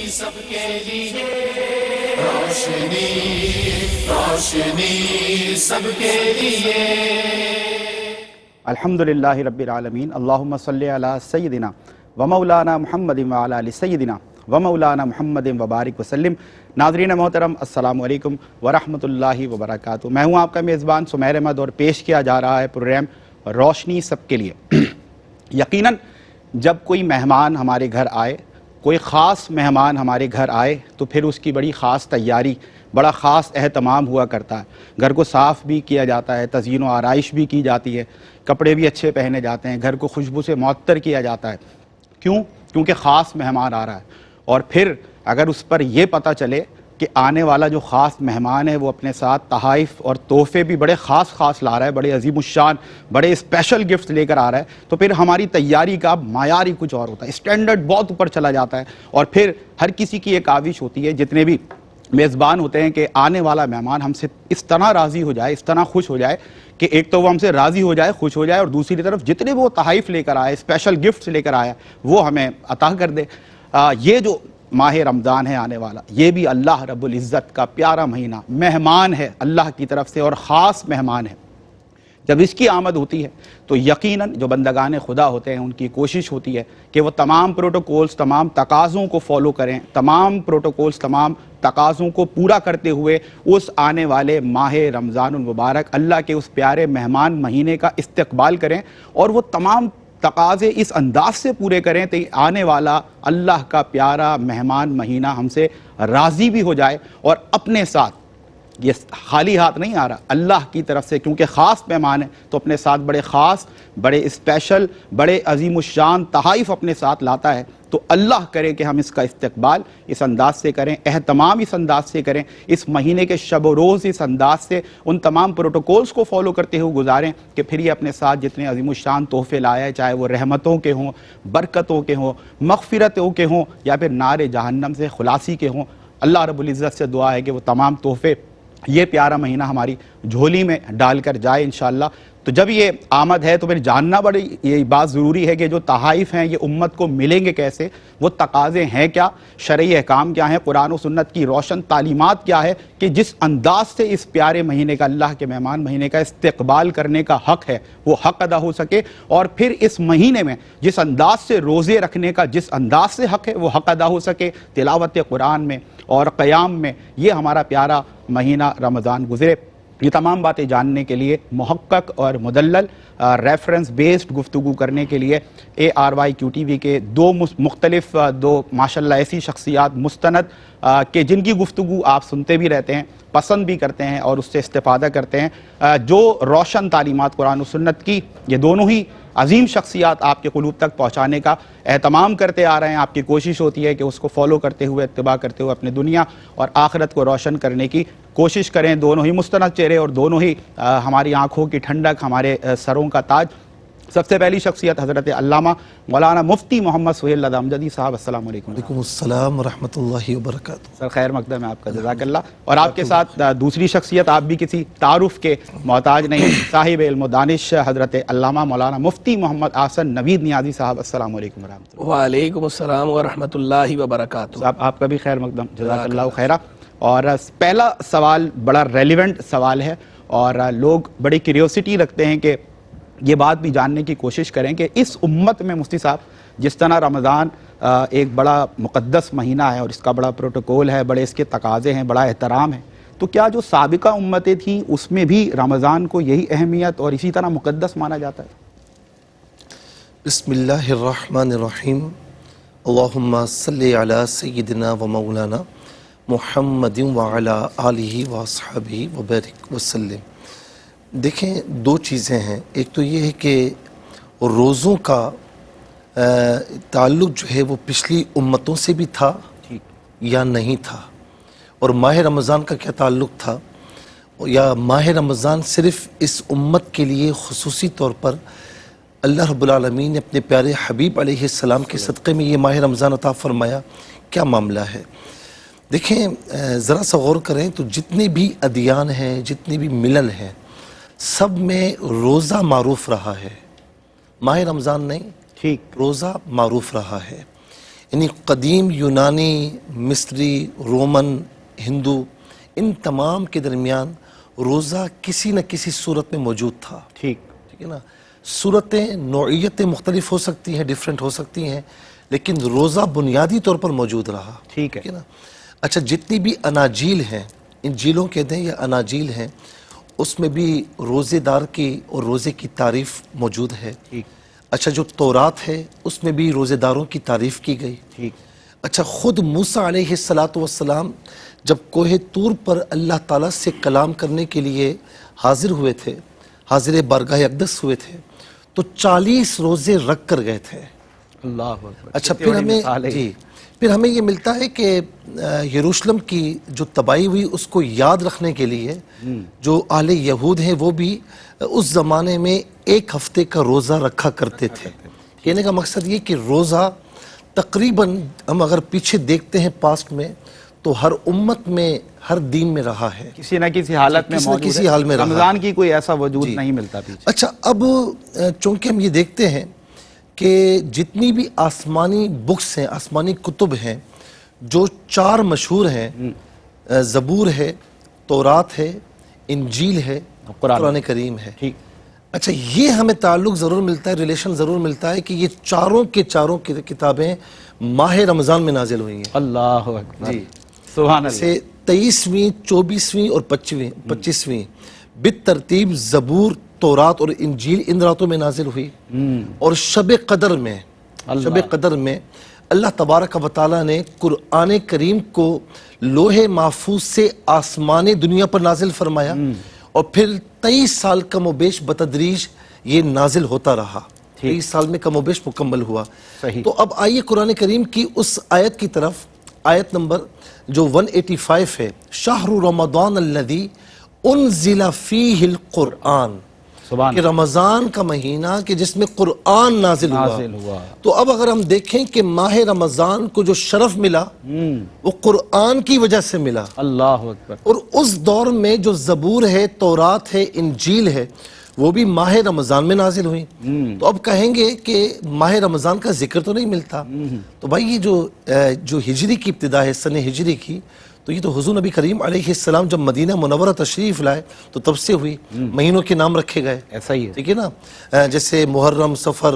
سب کے لیے روشنی روشنی سب کے لیے الحمدللہ رب العالمین اللہم صلی علی سیدنا و مولانا محمد و علی آل سیدنا و مولانا محمد وبارک وسلم۔ ناظرین محترم السلام علیکم ورحمۃ اللہ وبرکاتہ۔ میں ہوں آپ کا میزبان سمیر احمد اور پیش کیا جا رہا ہے پروگرام روشنی سب کے لیے۔ یقیناً جب کوئی مہمان ہمارے گھر آئے، کوئی خاص مہمان ہمارے گھر آئے تو پھر اس کی بڑی خاص تیاری، بڑا خاص اہتمام ہوا کرتا ہے۔ گھر کو صاف بھی کیا جاتا ہے، تزئین و آرائش بھی کی جاتی ہے، کپڑے بھی اچھے پہنے جاتے ہیں، گھر کو خوشبو سے معطر کیا جاتا ہے۔ کیوں؟ کیونکہ خاص مہمان آ رہا ہے۔ اور پھر اگر اس پر یہ پتہ چلے کہ آنے والا جو خاص مہمان ہے وہ اپنے ساتھ تحائف اور تحفے بھی بڑے خاص لا رہا ہے، بڑے عظیم الشان، بڑے اسپیشل گفٹس لے کر آ رہا ہے، تو پھر ہماری تیاری کا معیار ہی کچھ اور ہوتا ہے، اسٹینڈرڈ بہت اوپر چلا جاتا ہے۔ اور پھر ہر کسی کی ایک کاوش ہوتی ہے، جتنے بھی میزبان ہوتے ہیں، کہ آنے والا مہمان ہم سے اس طرح راضی ہو جائے، اس طرح خوش ہو جائے کہ ایک تو وہ ہم سے راضی ہو جائے، خوش ہو جائے، اور دوسری طرف جتنے وہ تحائف لے کر آئے، اسپیشل گفٹس لے کر آیا وہ ہمیں عطا کر دے۔ یہ جو ماہ رمضان ہے آنے والا، یہ بھی اللہ رب العزت کا پیارا مہینہ، مہمان ہے اللہ کی طرف سے اور خاص مہمان ہے۔ جب اس کی آمد ہوتی ہے تو یقیناً جو بندگان خدا ہوتے ہیں ان کی کوشش ہوتی ہے کہ وہ تمام پروٹوکولز، تمام تقاضوں کو فالو کریں، تمام پروٹوکولز، تمام تقاضوں کو پورا کرتے ہوئے اس آنے والے ماہ رمضان المبارک اللہ کے اس پیارے مہمان مہینے کا استقبال کریں، اور وہ تمام تقاضے اس انداز سے پورے کریں کہ آنے والا اللہ کا پیارا مہمان مہینہ ہم سے راضی بھی ہو جائے، اور اپنے ساتھ یہ خالی ہاتھ نہیں آ رہا، اللہ کی طرف سے کیونکہ خاص مہمان ہے تو اپنے ساتھ بڑے خاص، بڑے اسپیشل، بڑے عظیم الشان تحائف اپنے ساتھ لاتا ہے۔ تو اللہ کرے کہ ہم اس کا استقبال اس انداز سے کریں، اہتمام اس انداز سے کریں، اس مہینے کے شب و روز اس انداز سے ان تمام پروٹوکولز کو فالو کرتے ہوئے گزاریں کہ پھر یہ اپنے ساتھ جتنے عظیم الشان تحفے لایا ہے، چاہے وہ رحمتوں کے ہوں، برکتوں کے ہوں، مغفرتوں کے ہوں، یا پھر نار جہنم سے خلاصی کے ہوں، اللہ رب العزت سے دعا ہے کہ وہ تمام تحفے یہ پیارا مہینہ ہماری جھولی میں ڈال کر جائے انشاءاللہ۔ تو جب یہ آمد ہے تو پھر جاننا بڑی یہ بات ضروری ہے کہ جو تحائف ہیں یہ امت کو ملیں گے کیسے، وہ تقاضے ہیں کیا، شرعی احکام کیا ہیں، قرآن و سنت کی روشن تعلیمات کیا ہے کہ جس انداز سے اس پیارے مہینے کا، اللہ کے مہمان مہینے کا استقبال کرنے کا حق ہے وہ حق ادا ہو سکے، اور پھر اس مہینے میں جس انداز سے روزے رکھنے کا جس انداز سے حق ہے وہ حق ادا ہو سکے، تلاوت قرآن میں اور قیام میں یہ ہمارا پیارا مہینہ رمضان گزرے۔ یہ تمام باتیں جاننے کے لیے، محقق اور مدلل ریفرنس بیسڈ گفتگو کرنے کے لیے ARYQTV کے دو مختلف ماشاءاللہ ایسی شخصیات مستند کہ جن کی گفتگو آپ سنتے بھی رہتے ہیں، پسند بھی کرتے ہیں اور اس سے استفادہ کرتے ہیں، جو روشن تعلیمات قرآن و سنت کی یہ دونوں ہی عظیم شخصیات آپ کے قلوب تک پہنچانے کا اہتمام کرتے آ رہے ہیں۔ آپ کی کوشش ہوتی ہے کہ اس کو فالو کرتے ہوئے، اتباع کرتے ہوئے اپنے دنیا اور آخرت کو روشن کرنے کی کوشش کریں۔ دونوں ہی مستند چہرے اور دونوں ہی ہماری آنکھوں کی ٹھنڈک، ہمارے سروں کا تاج۔ سب سے پہلی شخصیت حضرت علامہ مولانا مفتی محمد سہیل رضا امجدی صاحب، السلام علیکم۔ وعلیکم السلام ورحمۃ اللہ وبرکاتہ۔ سر خیر مقدم ہے آپ کا، جزاک اللہ۔ اور آپ کے ساتھ دوسری شخصیت، آپ بھی کسی تعارف کے محتاج نہیں، صاحب علم و دانش حضرت علامہ مولانا مفتی محمد احسن نوید نیازی صاحب، السلام علیکم ورحمۃ اللہ۔ وعلیکم السلام ورحمۃ اللہ وبرکاتہ۔ صاحب آپ کا بھی خیر مقدم، جزاک اللہ خیرہ۔ اور پہلا سوال بڑا ریلیونٹ سوال ہے، اور لوگ بڑی کیوریوسٹی رکھتے ہیں کہ یہ بات بھی جاننے کی کوشش کریں کہ اس امت میں مفتی صاحب جس طرح رمضان ایک بڑا مقدس مہینہ ہے اور اس کا بڑا پروٹوکول ہے، بڑے اس کے تقاضے ہیں، بڑا احترام ہے، تو کیا جو سابقہ امتیں تھیں اس میں بھی رمضان کو یہی اہمیت اور اسی طرح مقدس مانا جاتا ہے؟ بسم اللہ الرحمن الرحیم، اللہم صلی علی سیدنا و مولانا محمد وعلی آلہ واصحابہ وبارک وسلم۔ دیکھیں، دو چیزیں ہیں، ایک تو یہ ہے کہ روزوں کا تعلق جو ہے وہ پچھلی امتوں سے بھی تھا یا نہیں تھا، اور ماہ رمضان کا کیا تعلق تھا، یا ماہ رمضان صرف اس امت کے لیے خصوصی طور پر اللہ رب العالمین نے اپنے پیارے حبیب علیہ السلام کے صدقے میں یہ ماہ رمضان عطا فرمایا، کیا معاملہ ہے؟ دیکھیں، ذرا سا غور کریں تو جتنے بھی ادیان ہیں، جتنے بھی ملل ہیں، سب میں روزہ معروف رہا ہے، ماہ رمضان نہیں، ٹھیک، روزہ معروف رہا ہے۔ یعنی قدیم یونانی، مصری، رومن، ہندو، ان تمام کے درمیان روزہ کسی نہ کسی صورت میں موجود تھا. ٹھیک ہے نا. صورتیں، نوعیتیں مختلف ہو سکتی ہیں، ڈیفرنٹ ہو سکتی ہیں، لیکن روزہ بنیادی طور پر موجود رہا. ٹھیک ہے نا. اچھا، جتنی بھی اناجیل ہیں، انجیلوں کہتے ہیں یا اناجیل ہیں، اس میں بھی روزے دار کی اور روزے کی تعریف موجود ہے. ٹھیک اچھا، جو تورات ہے اس میں بھی روزے داروں کی تعریف کی گئی. ٹھیک اچھا، خود موسیٰ علیہ السلام جب کوہ طور پر اللہ تعالیٰ سے کلام کرنے کے لیے حاضر ہوئے تھے، حاضر بارگاہ اقدس ہوئے تھے، تو 40 روزے رکھ کر گئے تھے. اللہ اکبر. اچھا، پھر ہمیں یہ ملتا ہے کہ یروشلم کی جو تباہی ہوئی اس کو یاد رکھنے کے لیے جو اہل یہود ہیں وہ بھی اس زمانے میں 1 ہفتے کا روزہ رکھا کرتے تھے. کہنے کا مقصد یہ کہ روزہ تقریباً ہم اگر پیچھے دیکھتے ہیں پاسٹ میں تو ہر امت میں، ہر دین میں رہا ہے، کسی نہ کسی حالت میں کسی نہ موجود کسی ہے. حال میں رہا. رمضان کی کوئی ایسا وجود نہیں ملتا پیچھے. اچھا، اب چونکہ ہم یہ دیکھتے ہیں کہ جتنی بھی آسمانی بکس ہیں، آسمانی کتب ہیں، جو 4 مشہور ہیں، زبور ہے، تورات ہے، انجیل ہے، قرآن کریم ہے. ٹھیک. اچھا، یہ ہمیں تعلق ضرور ملتا ہے، ریلیشن ضرور ملتا ہے کہ یہ چاروں کے چاروں کتابیں ماہ رمضان میں نازل ہوئی ہیں. اللہ اکبر. سبحان اللہ. سے 23ویں، 24ویں اور 25ویں بالترتیب زبور، تورات اور انجیل ان راتوں میں نازل ہوئی. اور شب قدر میں اللہ تبارک و تعالیٰ نے قرآن کریم کو لوح محفوظ سے آسمان دنیا پر نازل فرمایا، اور پھر 23 سال کم و بیش بتدریج یہ نازل ہوتا رہا. 23 سال میں کم و بیش مکمل ہوا. صحیح. تو اب آئیے قرآن کریم کی اس آیت کی طرف، آیت نمبر جو 185 ہے، شہر رمضان الذی انزل فیہ القرآن، کہ رمضان کا مہینہ کہ جس میں قرآن نازل ہوا. تو اب اگر ہم دیکھیں کہ ماہ رمضان کو جو شرف ملا وہ قرآن کی وجہ سے ملا. اللہ اکبر. اور اس دور میں جو زبور ہے، تورات ہے، انجیل ہے، وہ بھی ماہ رمضان میں نازل ہوئی. تو اب کہیں گے کہ ماہ رمضان کا ذکر تو نہیں ملتا. تو بھائی یہ جو ہجری کی ابتدا ہے، سن ہجری کی، تو یہ تو حضور نبی کریم علیہ السلام جب مدینہ منورہ تشریف لائے تو تب سے ہوئی. مہینوں کے نام رکھے گئے. ایسا ہی ہے. ٹھیک ہے نا. جیسے محرم، صفر،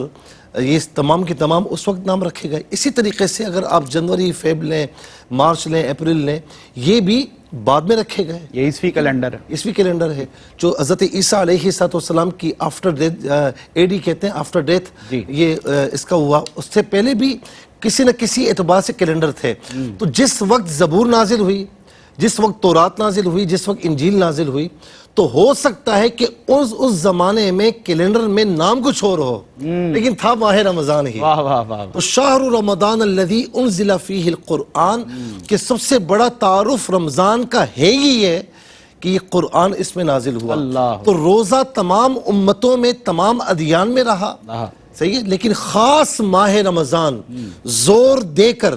یہ تمام کے تمام اس وقت نام رکھے گئے. اسی طریقے سے اگر آپ جنوری، فیب لیں، مارچ لیں، اپریل لیں، یہ بھی بعد میں رکھے گئے. یہ عیسوی کیلنڈر ہے. عیسوی کیلنڈر ہے جو حضرت عیسیٰ علیہ السلام کی آفٹر ڈیتھ، AD کہتے ہیں، آفٹر ڈیتھ یہ اس کا ہوا. اس سے پہلے بھی کسی نہ کسی اعتبار سے کیلنڈر تھے. تو جس وقت زبور نازل ہوئی، جس وقت تورات نازل ہوئی، جس وقت انجیل نازل ہوئی، تو ہو سکتا ہے کہ اس زمانے میں کیلنڈر میں نام کچھ اور ہو، لیکن تھا ماہ رمضان ہی. واہ واہ واہ. تو شہر رمضان الذی انزل فیہ القرآن، کہ سب سے بڑا تعارف رمضان کا ہے ہی ہے کہ یہ قرآن اس میں نازل ہوا. تو روزہ تمام امتوں میں، تمام ادیان میں رہا. صحیح ہے. لیکن خاص ماہ رمضان زور دے کر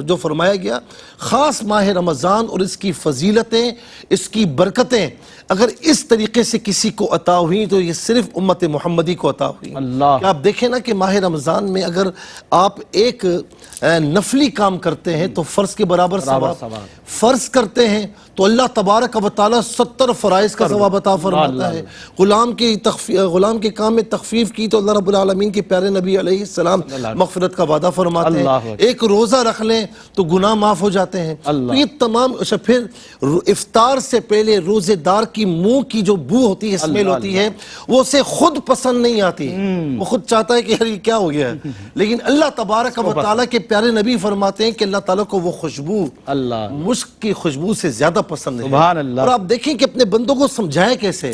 جو فرمایا گیا، خاص ماہ رمضان اور اس کی فضیلتیں، اس کی برکتیں اگر اس طریقے سے کسی کو عطا ہوئی تو یہ صرف امت محمدی کو عطا ہوئی. اللہ. کہ آپ دیکھیں نا کہ ماہ رمضان میں اگر آپ ایک نفلی کام کرتے ہیں تو فرض کے برابر ثواب، فرض کرتے ہیں تو اللہ تبارک و تعالیٰ 70 فرائض کا ثواب عطا فرماتا ہے. غلام کے کام میں تخفیف کی تو اللہ رب العالمین کے پیارے نبی علیہ السلام مغفرت کا وعدہ فرماتے ہیں. ایک روزہ رکھ لیں تو گناہ معاف ہو جاتے ہیں. تو یہ تمام. پھر افطار سے پہلے روزے دار کی منہ کی جو بو ہوتی ہے، اسمیل ہوتی ہے، وہ اسے خود پسند نہیں آتی. وہ خود چاہتا ہے کہ یار یہ کیا ہو گیا ہے. لیکن اللہ تبارک و تعالیٰ کے پیارے نبی فرماتے ہیں کہ اللہ تعالیٰ کو وہ خوشبو مشک کی خوشبو سے زیادہ پسند ہے. سبحان اللہ. اور آپ دیکھیں کہ اپنے بندوں کو سمجھائے کیسے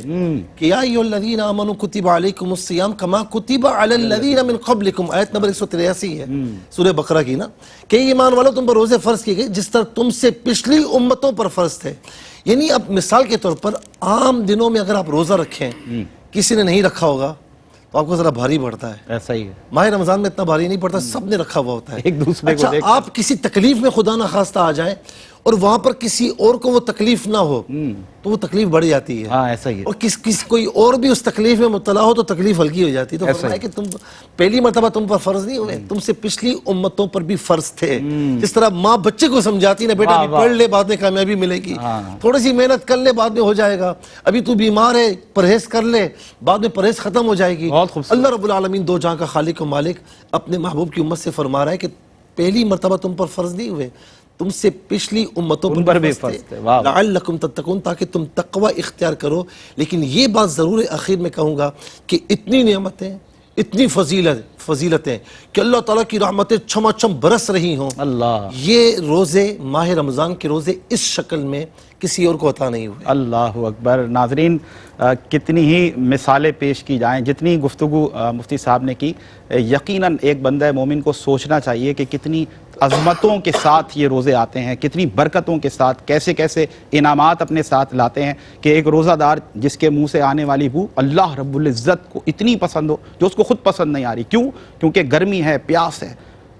کہ یا ایھا الذین آمنوا کتب علیکم الصیام کما کتب علی الذین من قبلکم. آیت نمبر 183 ہے سورہ بقرہ کی نا، کہ ایمان والو تم پر روزے فرض کیے گئے جس طرح تم سے پچھلی امتوں پر فرض تھے. یعنی اب مثال کے طور پر عام دنوں میں اگر آپ روزہ رکھیں، کسی نے نہیں رکھا ہوگا تو آپ کو ذرا بھاری پڑتا ہے. ایسا ہی ہے. ماہ رمضان میں اتنا بھاری نہیں پڑتا، سب نے رکھا ہوا ہوتا ہے. ایک دوسرے کو اچھا، آپ کسی تکلیف میں خدا نخواستہ آ جائیں اور وہاں پر کسی اور کو وہ تکلیف نہ ہو تو وہ تکلیف بڑھ جاتی ہے. ہاں ایسا ہی ہے. اور کوئی اور بھی اس تکلیف میں مبتلا ہو تو تکلیف ہلکی ہو جاتی ہے. تو فرمایا کہ تم پہلی مرتبہ تم پر فرض نہیں ہوئے, تم سے پچھلی امتوں پر بھی فرض تھے. جس طرح ماں بچے کو سمجھاتی نا, بیٹا ابھی پڑھ لے بعد میں کامیابی ملے گی, تھوڑی سی محنت کر لے بعد میں ہو جائے گا, ابھی تو بیمار ہے پرہیز کر لے بعد میں پرہیز ختم ہو جائے گی. اللہ رب العالمین دو جہاں کا خالق و مالک اپنے محبوب کی امت سے فرما رہا ہے کہ پہلی مرتبہ تم پر فرض نہیں ہوئے, تم سے پچھلی امتوں پر بھی فرض تھے, لعلکم تتقون, تاکہ تم تقوی اختیار کرو. لیکن یہ بات ضرور ہے آخر میں کہوں گا کہ اتنی نعمتیں, اتنی فضیلتیں کہ اللہ تعالیٰ کی رحمتیں چھما چھم برس رہی ہوں, اللہ, یہ روزے ماہ رمضان کے روزے اس شکل میں کسی اور کو عطا نہیں ہوئے. اللہ اکبر. ناظرین, کتنی ہی مثالیں پیش کی جائیں, جتنی گفتگو مفتی صاحب نے کی, یقیناً ایک بندہ مومن کو سوچنا چاہیے کہ کتنی عظمتوں کے ساتھ یہ روزے آتے ہیں, کتنی برکتوں کے ساتھ, کیسے کیسے انعامات اپنے ساتھ لاتے ہیں کہ ایک روزہ دار جس کے منہ سے آنے والی بو اللہ رب العزت کو اتنی پسند ہو جو اس کو خود پسند نہیں آ رہی. کیوں؟ کیونکہ گرمی ہے, پیاس ہے,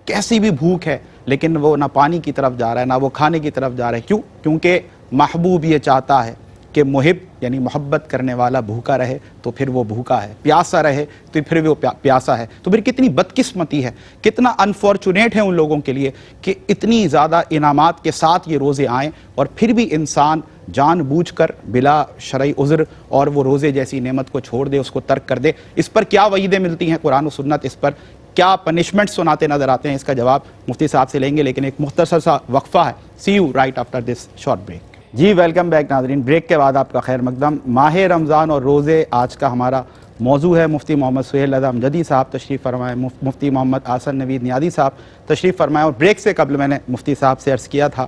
کیسی بھی بھوک ہے, لیکن وہ نہ پانی کی طرف جا رہا ہے نہ وہ کھانے کی طرف جا رہا ہے. کیوں؟ کیونکہ محبوب یہ چاہتا ہے کہ محب یعنی محبت کرنے والا بھوکا رہے تو پھر وہ بھوکا ہے, پیاسا رہے تو پھر وہ پیاسا ہے. تو پھر کتنی بدقسمتی ہے, کتنا انفارچونیٹ ہے ان لوگوں کے لیے کہ اتنی زیادہ انعامات کے ساتھ یہ روزے آئیں اور پھر بھی انسان جان بوجھ کر بلا شرعی عذر اور وہ روزے جیسی نعمت کو چھوڑ دے, اس کو ترک کر دے. اس پر کیا وعیدیں ملتی ہیں قرآن و سنت, اس پر کیا پنشمنٹ سناتے نظر آتے ہیں, اس کا جواب مفتی صاحب سے لیں گے. لیکن ایک مختصر سا وقفہ ہے. See you right after this short break. جی ویلکم بیک ناظرین, بریک کے بعد آپ کا خیر مقدم. ماہ رمضان اور روزے آج کا ہمارا موضوع ہے. مفتی محمد سہیل رضا امجدی صاحب تشریف فرمائے, مفتی محمد آسن نوید نیادی صاحب تشریف فرمائے. اور بریک سے قبل میں نے مفتی صاحب سے عرض کیا تھا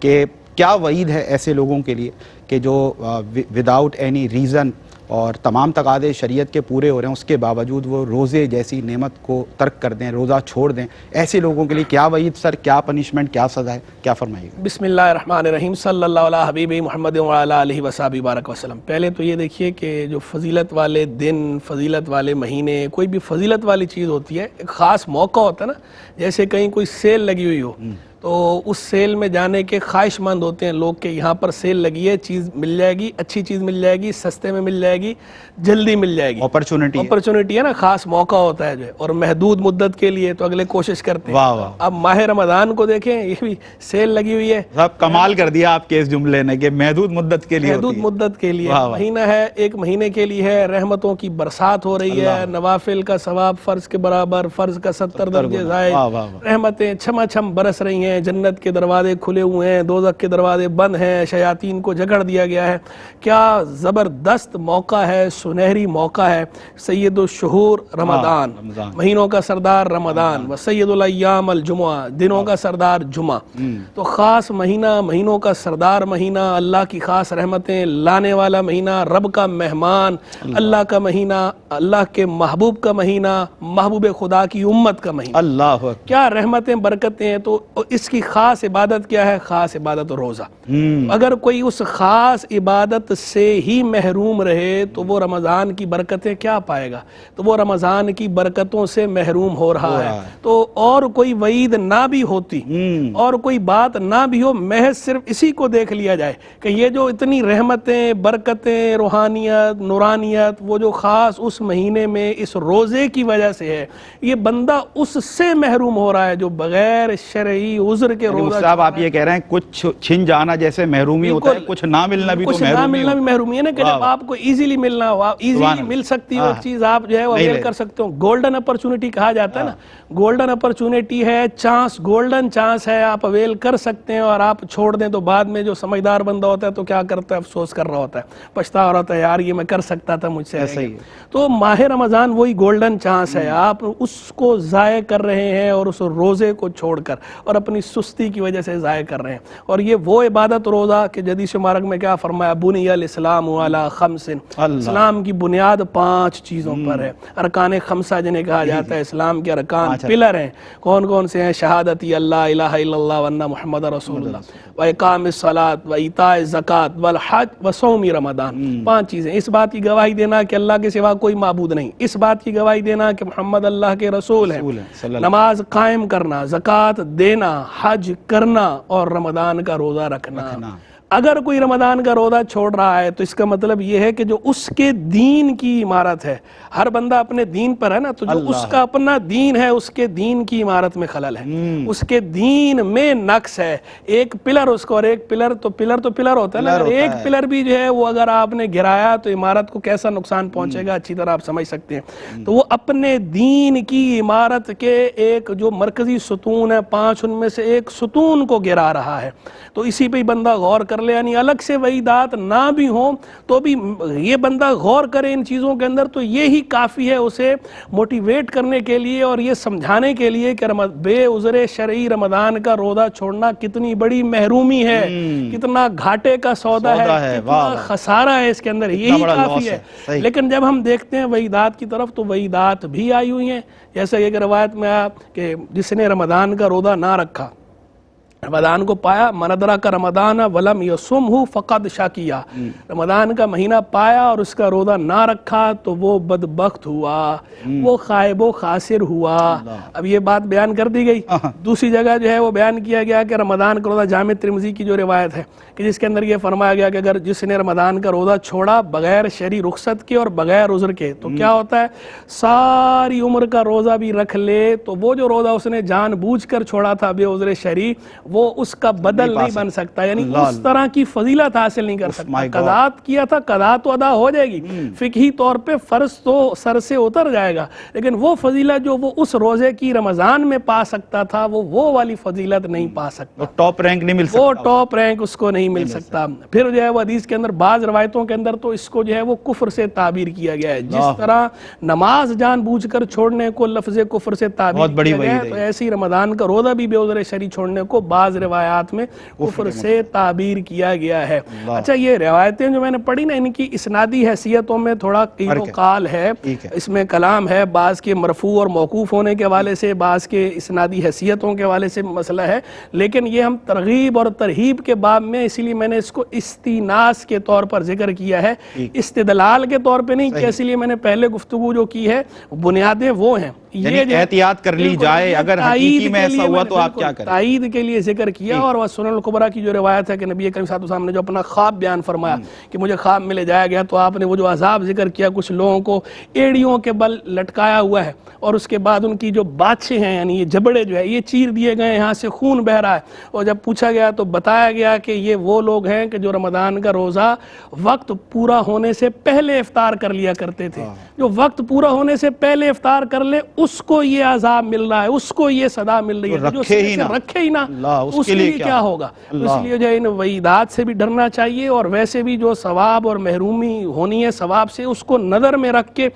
کہ کیا وعید ہے ایسے لوگوں کے لیے کہ جو وداؤٹ اینی ریزن اور تمام تقاضے شریعت کے پورے ہو رہے ہیں اس کے باوجود وہ روزے جیسی نعمت کو ترک کر دیں, روزہ چھوڑ دیں. ایسے لوگوں کے لیے کیا وعید سر, کیا پنشمنٹ, کیا سزا ہے, کیا فرمائیے گا؟ بسم اللہ الرحمن الرحیم. صلی اللہ علیہ حبیب محمد وعلی آلہ وصحبہ بارک وسلم. پہلے تو یہ دیکھیے کہ جو فضیلت والے دن, فضیلت والے مہینے, کوئی بھی فضیلت والی چیز ہوتی ہے, ایک خاص موقع ہوتا ہے نا, جیسے کہیں کوئی سیل لگی ہوئی ہو تو اس سیل میں جانے کے خواہش مند ہوتے ہیں لوگ کہ یہاں پر سیل لگی ہے, چیز مل جائے گی, اچھی چیز مل جائے گی, سستے میں مل جائے گی, جلدی مل جائے گی. اپرچونٹی ہے نا, خاص موقع ہوتا ہے جو, اور محدود مدت کے لیے تو اگلے کوشش کرتے ہیں. اب ماہ رمضان کو دیکھیں, یہ بھی سیل لگی ہوئی ہے. صاحب کمال کر دیا آپ کے اس جملے نے کہ محدود مدت کے لیے, محدود مدت کے لیے مہینہ ہے, ایک مہینے کے لیے ہے, رحمتوں کی برسات ہو رہی ہے, نوافل کا ثواب فرض کے برابر, فرض کا 70 درجے زائد, رحمتیں چھما چھم برس رہی ہیں, جنت کے دروازے کھلے ہوئے ہیں, دوزخ کے دروازے بند ہیں, شیاطین کو جکڑ دیا گیا ہے. کیا زبردست موقع ہے, سنہری موقع ہے. سید الشہور رمضان, مہینوں کا سردار رمضان, و سید الایام الجمعہ, دنوں کا سردار جمعہ. تو خاص مہینہ, مہینوں کا سردار مہینہ, اللہ کی خاص رحمتیں لانے والا مہینہ, رب کا مہمان, اللہ کا مہینہ, اللہ کے محبوب کا مہینہ, محبوب خدا کی امت کا مہینہ. اللہ کیا رحمتیں برکتیں ہیں. تو اس کی خاص عبادت کیا ہے؟ خاص عبادت روزہ. اگر کوئی اس خاص عبادت سے ہی محروم رہے تو وہ رمضان کی برکتیں کیا پائے گا؟ تو وہ رمضان کی برکتوں سے محروم ہو رہا ہے. تو اور کوئی وعید نہ بھی ہوتی اور کوئی بات نہ بھی ہو, محض صرف اسی کو دیکھ لیا جائے کہ یہ جو اتنی رحمتیں, برکتیں, روحانیت, نورانیت, وہ جو خاص اس مہینے میں اس روزے کی وجہ سے ہے, یہ بندہ اس سے محروم ہو رہا ہے جو بغیر شرعی عذر کے روزہ. صاحب آپ یہ کہہ رہے ہیں کچھ چھن جانا جیسے محرومی ہوتا ہے, کچھ نہ ملنا بھی تو محرومی ہے نا, کہ جب آپ کو ایزیلی ملنا ہو, ایزیلی مل سکتی ہو چیز, آپ جو ہے وہ اویل کر سکتے ہو. گولڈن اپرچونٹی کہا جاتا ہے نا, گولڈن اپرچونٹی ہے, چانس, گولڈن چانس ہے, آپ اویل کر سکتے ہیں. اور آپ چھوڑ دیں تو بعد میں جو سمجھدار بندہ ہوتا ہے تو کیا کرتا ہے؟ افسوس کر رہا ہوتا ہے, پچھتا رہا ہوتا ہے, یار یہ میں کر سکتا تھا, مجھ سے ایسا ہی. تو ماہ رمضان وہی گولڈن چانس ہے, آپ اس کو ضائع کر رہے ہیں اور اس روزے کو چھوڑ کر, اور اپنی سستی کی وجہ سے ضائع کر رہے ہیں. اور یہ وہ عبادت روزہ کہ حدیث مبارک میں کیا فرمایا, بنی الاسلام علی خمس, اسلام کی بنیاد 5 چیزوں پر ہے. ارکان خمسہ جنہیں کہا جاتا ہے, اسلام کے ارکان, پلر ہیں. کون کون سے ہیں؟ شہادتی اللہ الہ الا اللہ وان محمد رسول اللہ, و اقام الصلاۃ, و ایتاء الزکوٰۃ, والحج, و صوم رمضان. 5 چیزیں. اس بات کی گواہی دینا کہ اللہ کے سوا کوئی معبود نہیں, اس بات کی گواہی دینا کہ محمد اللہ کے رسول ہیں, نماز قائم کرنا, زکوٰۃ دینا, حج کرنا اور رمضان کا روزہ رکھنا. اگر کوئی رمضان کا روزہ چھوڑ رہا ہے تو اس کا مطلب یہ ہے کہ جو اس کے دین کی عمارت ہے, ہر بندہ اپنے دین پر ہے نا, تو جو اس کا اپنا دین ہے اس کے دین کی عمارت میں خلل ہے, اس کے دین میں نقص ہے. ایک پلر اس کو, اور ایک پلر تو پلر ہوتا ہے نا, اگر ایک پلر بھی جو ہے وہ اگر آپ نے گرایا تو عمارت کو کیسا نقصان پہنچے گا اچھی طرح آپ سمجھ سکتے ہیں. تو وہ اپنے دین کی عمارت کے ایک جو مرکزی ستون ہے, 5 ان میں سے ایک ستون کو گرا رہا ہے. تو اسی پہ بندہ غور کر لے, یعنی الگ سے وعیدات نہ بھی ہوں تو بھی یہ بندہ غور کرے ان چیزوں کے اندر, تو یہی کافی ہے اسے موٹیویٹ کرنے کے لیے اور یہ سمجھانے کے لیے کہ بے عذر شرعی رمضان کا روزہ چھوڑنا کتنی بڑی محرومی ہے, کتنا گھاٹے کا سودا ہے, کتنا خسارہ ہے اس کے اندر, یہی کافی ہے. لیکن جب ہم دیکھتے ہیں وعیدات کی طرف تو وعیدات بھی آئی ہوئی ہیں, جیسا ایک روایت میں آیا کہ جس نے رمضان کا روزہ نہ رکھا, رمضان کو پایا, من ادرک رمضان ولم یصمہ فقد شقیا, رمضان کا مہینہ پایا اور اس کا روزہ نہ رکھا تو وہ بدبخت ہوا, وہ خائب و خاسر ہوا. اب یہ بات بیان کر دی گئی. دوسری جگہ جو ہے وہ بیان کیا گیا کہ رمضان کا روزہ, جامع ترمذی کی جو روایت ہے کہ جس کے اندر یہ فرمایا گیا کہ اگر جس نے رمضان کا روزہ چھوڑا بغیر شرعی رخصت کے اور بغیر عذر کے تو کیا ہوتا ہے, ساری عمر کا روزہ بھی رکھ لے تو وہ جو روزہ اس نے جان بوجھ کر چھوڑا تھا بے عذر شرعی, وہ اس کا بدل نہیں بن سکتا, یعنی اس طرح کی فضیلت حاصل نہیں کر سکتا. قضاء کیا تھا, قضاء تو ادا ہو جائے گی, فقہی طور پہ فرض تو سر سے اتر جائے گا, لیکن وہ فضیلت جو وہ اس روزے کی رمضان میں پا سکتا تھا وہ والی فضیلت نہیں پا سکتا, وہ ٹاپ رینک نہیں مل سکتا, وہ ٹاپ رینک اس کو نہیں مل سکتا. پھر جو ہے وہ حدیث کے اندر بعض روایتوں کے اندر تو اس کو جو ہے وہ کفر سے تعبیر کیا گیا ہے. جس طرح نماز جان بوجھ کر چھوڑنے کو لفظ کفر سے تعبیر کیا گیا ہے, تو ایسی رمضان کا روزہ بھی بے عذر شرعی چھوڑنے کو بعض روایات میں کفر سے تعبیر کیا گیا ہے. اچھا, یہ روایتیں جو میں نے پڑھی نا, ان کی اسنادی حیثیتوں میں تھوڑا قیل و قال ہے, اس میں کلام ہے, بعض کے مرفوع اور موقوف ہونے کے حوالے سے, بعض کے اسنادی حیثیتوں کے حوالے سے مسئلہ ہے. لیکن یہ ہم ترغیب اور ترہیب کے باب میں, اسی لیے میں نے اس کو استیناس کے طور پر ذکر کیا ہے, استدلال کے طور پہ نہیں, کہ اسی لیے میں نے پہلے گفتگو جو کی ہے بنیادیں وہ ہیں. یعنی احتیاط کر لی جائے, اگر حقیقی میں ایسا ہوا تو آپ کیا کریں, تائید کے لیے ذکر کیا. اور وہ سنن الکبریٰ کی جو روایت ہے کہ نبی کریم صلی اللہ علیہ وسلم نے جو اپنا خواب بیان فرمایا کہ مجھے خواب میں لے جایا گیا, تو آپ نے وہ جو عذاب ذکر کیا, کچھ لوگوں کو ایڑیوں کے بل لٹکایا ہوا ہے اور اس کے بعد ان کی جو باتیں ہیں, یعنی یہ جبڑے جو ہے یہ چیر دیے گئے, یہاں سے خون بہ رہا ہے. اور جب پوچھا گیا تو بتایا گیا کہ یہ وہ لوگ ہیں کہ جو رمضان کا روزہ وقت پورا ہونے سے پہلے افطار کر لیا کرتے تھے. جو وقت پورا ہونے سے پہلے افطار کر لے اس کو یہ عذاب مل رہا ہے, اس کو یہ صدا مل رہی ہے, جو رکھے ہی نہ اس کے لیے کیا ہوگا. اس لیے جو ان وعیدات سے بھی ڈرنا چاہیے, اور ویسے بھی جو ثواب اور محرومی ہونی ہے ثواب سے اس کو نظر میں رکھ کے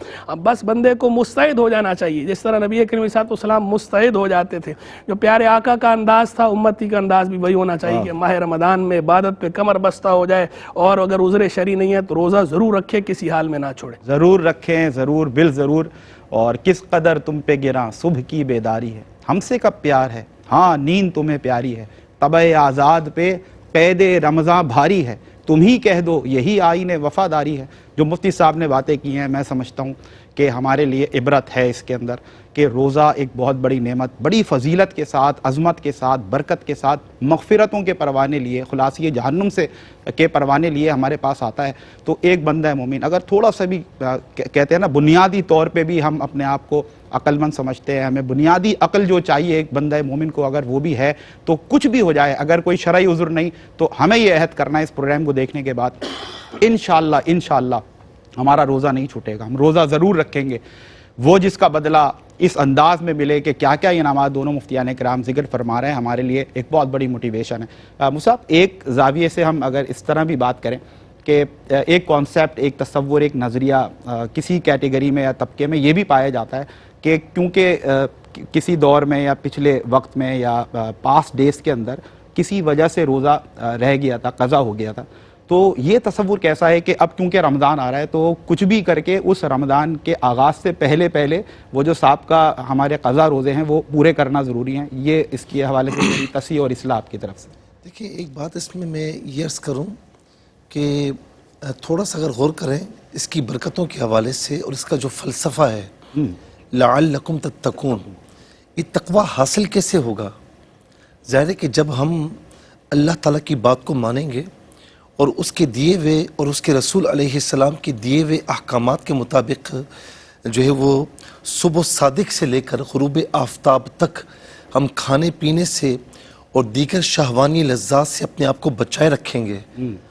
بس بندے کو مستعد ہو جانا چاہیے, جس طرح نبی کریم صلی اللہ علیہ وسلم مستعد ہو جاتے تھے. جو پیارے آقا کا انداز تھا, امتی کا انداز بھی وہی ہونا چاہیے کہ ماہ رمضان میں عبادت پہ کمر بستہ ہو جائے, اور اگر عذر شرعی نہیں ہے تو روزہ ضرور رکھے, کسی حال میں نہ چھوڑے. ضرور رکھیں, ضرور بالضرور. اور کس قدر تم پہ گراں صبح کی بیداری ہے, ہم سے کب پیار ہے, ہاں نیند تمہیں پیاری ہے, طبع آزاد پہ قید رمضان بھاری ہے, تم ہی کہہ دو یہی آئین وفاداری ہے. جو مفتی صاحب نے باتیں کی ہیں, میں سمجھتا ہوں کہ ہمارے لیے عبرت ہے اس کے اندر, کہ روزہ ایک بہت بڑی نعمت, بڑی فضیلت کے ساتھ, عظمت کے ساتھ, برکت کے ساتھ, مغفرتوں کے پروانے لیے, خلاصی جہنم سے کے پروانے لیے ہمارے پاس آتا ہے. تو ایک بندہ مومن اگر تھوڑا سا بھی کہتے ہیں نا, بنیادی طور پہ بھی ہم اپنے آپ کو عقل مند سمجھتے ہیں, ہمیں بنیادی عقل جو چاہیے ایک بندہ مومن کو, اگر وہ بھی ہے تو کچھ بھی ہو جائے, اگر کوئی شرعی عذر نہیں تو ہمیں یہ عہد کرنا ہے اس پروگرام کو دیکھنے کے بعد, انشاءاللہ ہمارا روزہ نہیں چھوٹے گا, ہم روزہ ضرور رکھیں گے. وہ جس کا بدلہ اس انداز میں ملے کہ کیا کیا انعامات دونوں مفتیان کرام ذکر فرما رہے ہیں, ہمارے لیے ایک بہت بڑی موٹیویشن ہے. مصعب, ایک زاویے سے ہم اگر اس طرح بھی بات کریں کہ ایک کانسیپٹ, ایک تصور, ایک نظریہ کسی کیٹیگری میں یا طبقے میں یہ بھی پایا جاتا ہے کہ کیونکہ کسی دور میں یا پچھلے وقت میں یا پاسٹ ڈیز کے اندر کسی وجہ سے روزہ رہ گیا تھا, قضا ہو گیا تھا, تو یہ تصور کیسا ہے کہ اب کیونکہ رمضان آ رہا ہے تو کچھ بھی کر کے اس رمضان کے آغاز سے پہلے وہ جو سابقہ ہمارے قضا روزے ہیں وہ پورے کرنا ضروری ہیں. یہ اس کے حوالے سے میری تصحیح اور اصلاح آپ کی طرف سے. دیکھیں, ایک بات اس میں یہ عرض کروں کہ تھوڑا سا اگر غور کریں اس کی برکتوں کے حوالے سے اور اس کا جو فلسفہ ہے, لعلکم تتقون, یہ تقوی حاصل کیسے ہوگا؟ ظاہر ہے کہ جب ہم اللہ تعالیٰ کی بات کو مانیں گے اور اس کے دیے ہوئے اور اس کے رسول علیہ السلام کے دیے ہوئے احکامات کے مطابق جو ہے وہ صبح صادق سے لے کر غروب آفتاب تک ہم کھانے پینے سے اور دیگر شہوانی لذات سے اپنے آپ کو بچائے رکھیں گے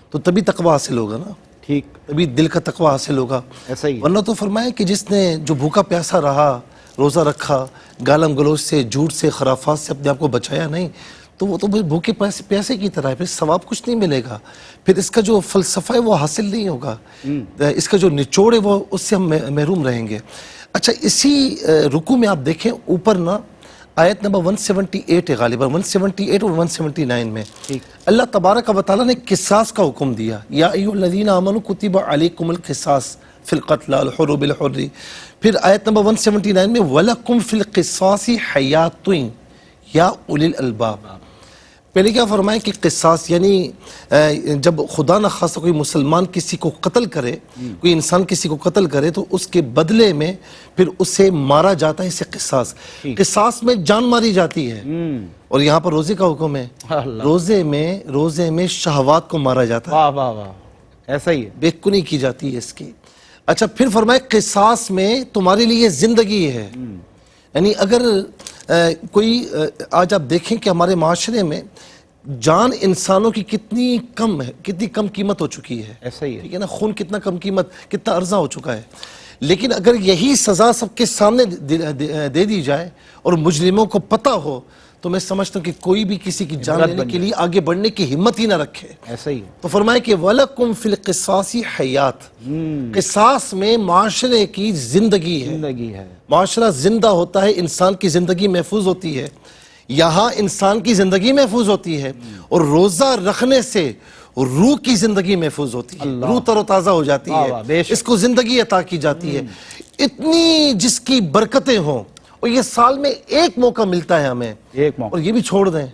تو تبھی تقوی حاصل ہوگا نا، ٹھیک، تبھی دل کا تقوی حاصل ہوگا. ایسا ہی ہے. ورنہ تو فرمایا کہ جس نے جو بھوکا پیاسا رہا، روزہ رکھا، گالم گلوچ سے، جھوٹ سے، خرافات سے اپنے آپ کو بچایا نہیں، تو وہ تو بھوکے پیاسے کی طرح ہے، پھر ثواب کچھ نہیں ملے گا، پھر اس کا جو فلسفہ ہے وہ حاصل نہیں ہوگا، اس کا جو نچوڑ ہے وہ اس سے ہم محروم رہیں گے. اچھا، اسی رکوع میں آپ دیکھیں اوپر نا آیت نمبر 178 ہے غالباً 178 اور 179 میں اللہ تبارک و تعالیٰ نے قصاص کا حکم دیا. یا ایھا الذین آمنوا کتب علیکم القصاص فی القتل الحر بالحر. پھر آیت نمبر 179 میں وَلَكُمْ فِي الْقِصَاصِ حَيَاتٌ یا اولی الالباب. پہلے کیا فرمائیں کہ قصاص یعنی جب خدا نخواستہ کوئی مسلمان کسی کو قتل کرے، کوئی انسان کسی کو قتل کرے تو اس کے بدلے میں پھر اسے مارا جاتا ہے، اسے قصاص. قصاص میں جان ماری جاتی ہے. اور یہاں پر روزے کا حکم ہے، روزے میں شہوات کو مارا جاتا ہے. واہ واہ واہ، ایسا ہی ہے، بے کنی کی جاتی ہے اس کی. اچھا، پھر فرمائے قصاص میں تمہارے لیے زندگی ہے. یعنی اگر کوئی آج آپ دیکھیں کہ ہمارے معاشرے میں جان انسانوں کی کتنی کم ہے، کتنی کم قیمت ہو چکی ہے. ایسا ہی ہے، ٹھیک ہے نا، خون کتنا کم قیمت، کتنا عرضہ ہو چکا ہے. لیکن اگر یہی سزا سب کے سامنے دے دی جائے اور مجرموں کو پتہ ہو تو میں سمجھتا ہوں کہ کوئی بھی کسی کی جان لینے کے لیے آگے بڑھنے کی ہمت ہی نہ رکھے. ایسا ہی ہے. تو فرمائے کہ وَلَكُمْ فِي الْقِصَاصِ حَيَاتٌ. قصاص میں معاشرے کی زندگی ہے. معاشرہ زندہ ہوتا ہے، انسان کی زندگی محفوظ ہوتی ہے. یہاں انسان کی زندگی محفوظ ہوتی ہے اور روزہ رکھنے سے روح کی زندگی محفوظ ہوتی ہے. روح تر و تازہ ہو جاتی ہے، اس کو زندگی عطا کی جاتی ہے. اتنی جس کی برکتیں ہوں، اور یہ سال میں ایک موقع ملتا ہے ہمیں، ایک موقع. اور یہ بھی چھوڑ دیں.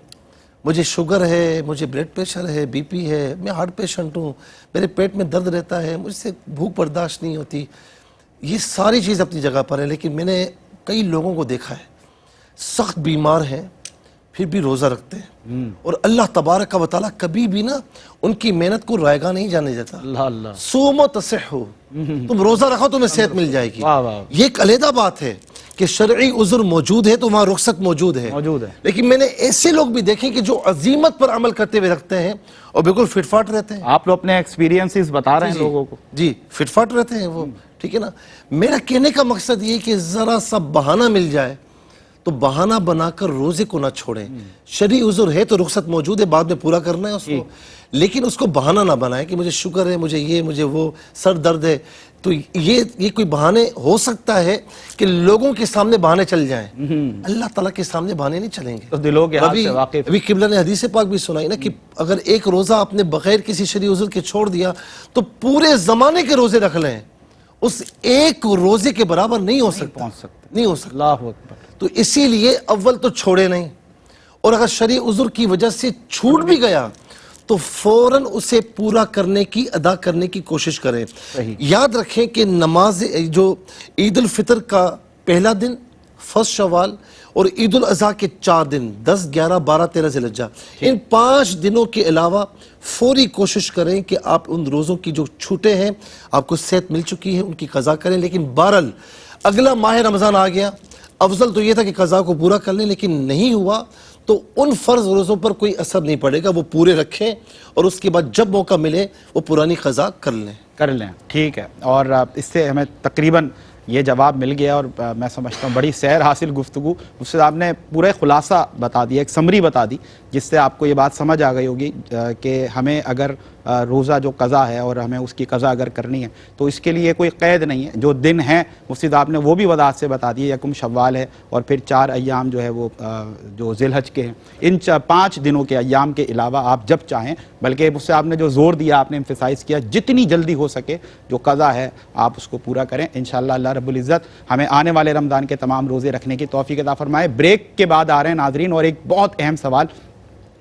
مجھے شوگر ہے، مجھے بلڈ پریشر ہے، بی پی ہے، میں ہارٹ پیشنٹ ہوں، میرے پیٹ میں درد رہتا ہے، مجھ سے بھوک برداشت نہیں ہوتی. یہ ساری چیز اپنی جگہ پر ہے، لیکن میں نے کئی لوگوں کو دیکھا ہے سخت بیمار ہیں پھر بھی روزہ رکھتے ہیں، اور اللہ تبارک و تعالیٰ کبھی بھی نا ان کی محنت کو رائگاں نہیں جانے دیتا. اللہ صوموا تصحوا، تم روزہ رکھو تمہیں صحت مل جائے گی. یہ ایک علیحدہ بات ہے کہ شرعی عذر موجود ہے تو وہاں رخصت موجود ہے. لیکن میں نے ایسے لوگ بھی دیکھے کہ جو عزیمت پر عمل کرتے ہوئے رکھتے ہیں اور بالکل فٹ فاٹ رہتے ہیں. آپ لوگ اپنے ایکسپیرینسز بتا رہے ہیں لوگوں کو. جی، فٹ فاٹ رہتے ہیں وہ، ٹھیک ہے نا. میرا کہنے کا مقصد یہ کہ ذرا سا بہانہ مل جائے تو بہانہ بنا کر روزے کو نہ چھوڑیں. شرعی عذر ہے تو رخصت موجود ہے، بعد میں پورا کرنا ہے اس کو، لیکن اس کو بہانہ نہ بنائیں کہ مجھے شوگر ہے، مجھے یہ، مجھے وہ، سر درد ہے. تو یہ کوئی بہانے ہو سکتا ہے کہ لوگوں کے سامنے بہانے چل جائیں، اللہ تعالیٰ کے سامنے بہانے نہیں چلیں گے. تو دلوں کے حال سے واقف. ابھی قبلہ نے حدیث پاک بھی سنائی نا کہ اگر ایک روزہ آپ نے بغیر کسی شرعی عذر کے چھوڑ دیا تو پورے زمانے کے روزے رکھ لیں، اس ایک روزے کے برابر نہیں ہو سکتا. نہیں ہو سکتا. اللہ اکبر. تو اسی لیے اول تو چھوڑے نہیں، اور اگر شرعی عذر کی وجہ سے چھوٹ بھی گیا تو فوراً اسے پورا کرنے کی، ادا کرنے کی کوشش کریں. یاد رکھیں کہ نماز جو عید الفطر کا پہلا دن، فرسٹ شوال، اور عید الاضحیٰ کے 4 دن 10، 11، 12، 13 ذی الحجہ، ان 5 دنوں کے علاوہ فوری کوشش کریں کہ آپ ان روزوں کی جو چھوٹے ہیں، آپ کو صحت مل چکی ہے، ان کی قضا کریں. لیکن بہرحال اگلا ماہ رمضان آ گیا، افضل تو یہ تھا کہ قضا کو پورا کر لیں، لیکن نہیں ہوا تو ان فرض روزوں پر کوئی اثر نہیں پڑے گا، وہ پورے رکھیں اور اس کے بعد جب موقع ملے وہ پرانی قضا کر لیں. ٹھیک ہے. اور اس سے ہمیں تقریباً یہ جواب مل گیا، اور میں سمجھتا ہوں بڑی سیر حاصل گفتگو. اس سے آپ نے پورا خلاصہ بتا دیا، ایک سمری بتا دی، جس سے آپ کو یہ بات سمجھ آ گئی ہوگی کہ ہمیں اگر روزہ جو قضا ہے اور ہمیں اس کی قضا اگر کرنی ہے تو اس کے لیے کوئی قید نہیں ہے. جو دن ہیں مفتی صاحب نے وہ بھی وضاحت سے بتا دیے، یکم شوال ہے اور پھر 4 ایام جو ہے وہ جو ذی الحج کے ہیں. ان 5 دنوں کے ایام کے علاوہ آپ جب چاہیں، بلکہ مجھ سے آپ نے جو زور دیا، آپ نے ایمفیسائز کیا، جتنی جلدی ہو سکے جو قضا ہے آپ اس کو پورا کریں. انشاءاللہ اللہ رب العزت ہمیں آنے والے رمضان کے تمام روزے رکھنے کی توفیق عطا فرمائے. بریک کے بعد آ رہے ہیں ناظرین، اور ایک بہت اہم سوال